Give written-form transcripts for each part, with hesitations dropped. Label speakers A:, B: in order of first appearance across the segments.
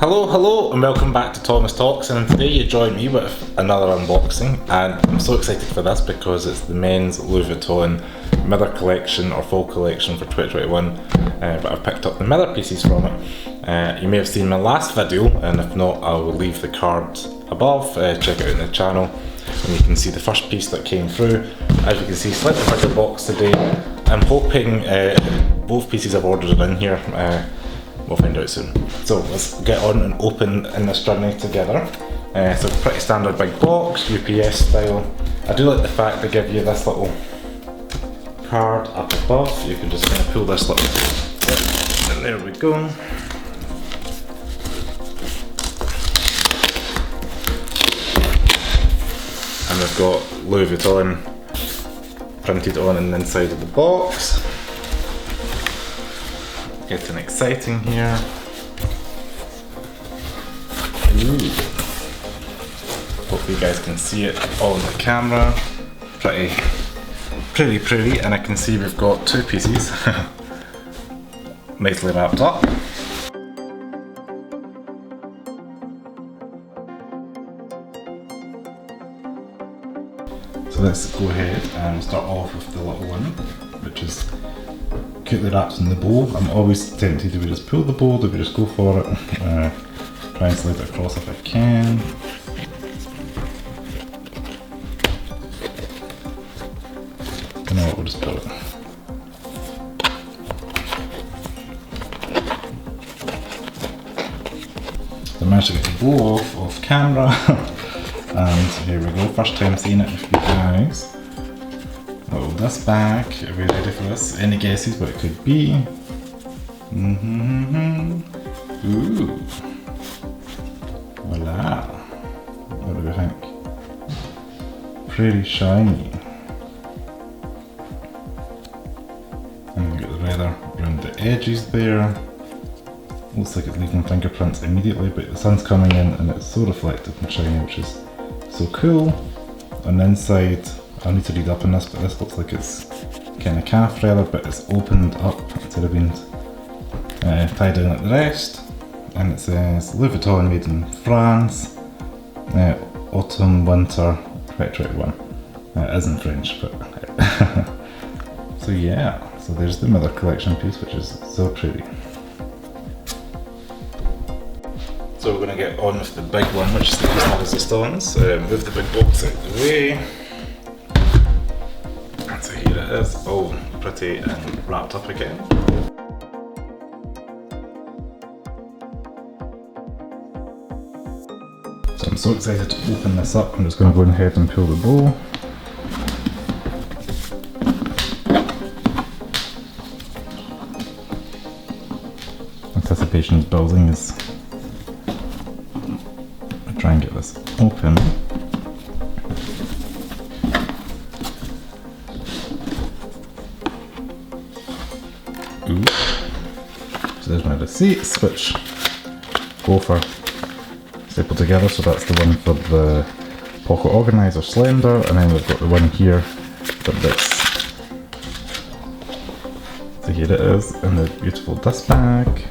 A: Hello and welcome back to Thomas Talks, and today you join me with another unboxing, and I'm so excited for this because it's the men's Louis Vuitton Mirror Collection or Fall Collection for 2021, but I've picked up the mirror pieces from it. You may have seen my last video, and if not I will leave the card above, check it out in the channel and you can see the first piece that came through. As you can see, slightly bigger box today. I'm hoping both pieces I've ordered are in here. We'll find out soon. So let's get on and open in this journey together. So pretty standard big box, UPS style. I do like the fact they give you this little card up above. You can just kind of pull this little bit, and there we go. And we've got Louis Vuitton printed on the inside of the box. Getting exciting here. Ooh. Hopefully you guys can see it on the camera. Pretty, and I can see we've got two pieces nicely wrapped up. So let's go ahead and start off with the little one, which is cutely wrapped in the bow. I'm always tempted to just pull the bow, do we just go for it? Try and slide it across if I can. You know what, we'll just pull it. So I managed to get the bow off camera. And here we go, first time seeing it with you guys. Oh, this back, are we ready for this? Any guesses what it could be? Ooh. Voila. What do we think? Pretty shiny. And we got the leather around the edges there. Looks like it's leaving fingerprints immediately, but the sun's coming in and it's so reflective and shiny, which is so cool. On the inside, I need to read up on this, but this looks like it's kind of calf leather, but it's opened up instead of being tied down like the rest. And it says Louis Vuitton made in France, autumn winter 2021. It isn't French, but so yeah. So there's the Mirror Collection piece, which is so pretty. So we're going to get on with the big one, which is the piece that has the stones. Move the big box out of the way. So here it is, all pretty and wrapped up again. So I'm so excited to open this up. I'm just going to go ahead and pull the bow. Anticipation is building as I try and get this open. Ooh. So there's my receipts, which go for stapled together. So that's the one for the pocket organizer slender, and then we've got the one here for this. So here it is in the beautiful dust bag.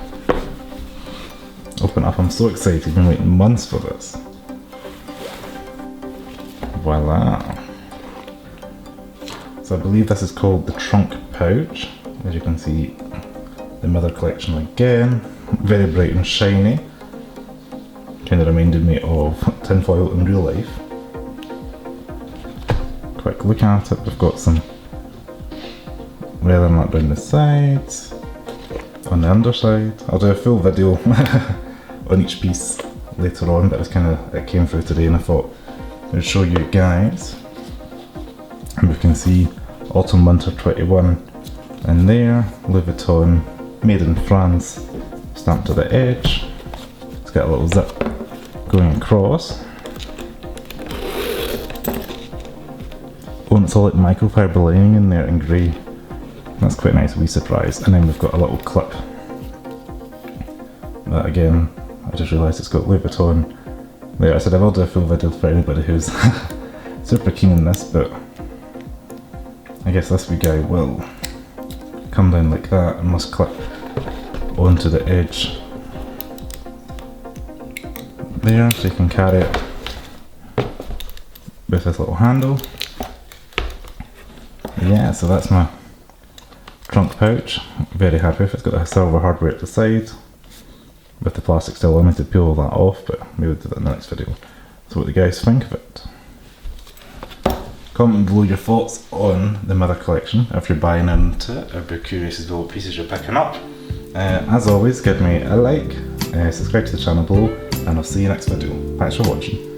A: Open up, I'm so excited, I've been waiting months for this. Voila. So I believe this is called the trunk pouch. As you can see, the Mirror Collection again, very bright and shiny. Kind of reminded me of tinfoil in real life. Quick look at it, we've got some leather mat down the sides, on the underside. I'll do a full video on each piece later on, but it came through today and I thought I'd show you guys. And we can see autumn winter 21 in there, Louis Vuitton made in France, stamped to the edge. It's got a little zip going across. Oh, and it's all like microfiber lining in there in grey. That's quite a nice wee surprise. And then we've got a little clip. That again, I just realised it's got Louis Vuitton there. I said I will do a full video for anybody who's super keen on this, but I guess this wee guy will come down like that and must clip onto the edge there, so you can carry it with this little handle. Yeah, so that's my trunk pouch. Very happy with it. It's got the silver hardware at the side with the plastic still on. I need to peel all that off, but maybe we'll do that in the next video. So what do you guys think of it? Comment below your thoughts on the Mirror Collection if you're buying into it. I'd be curious as well what pieces you're picking up. As always, give me a like, subscribe to the channel below, and I'll see you next video. Thanks for watching.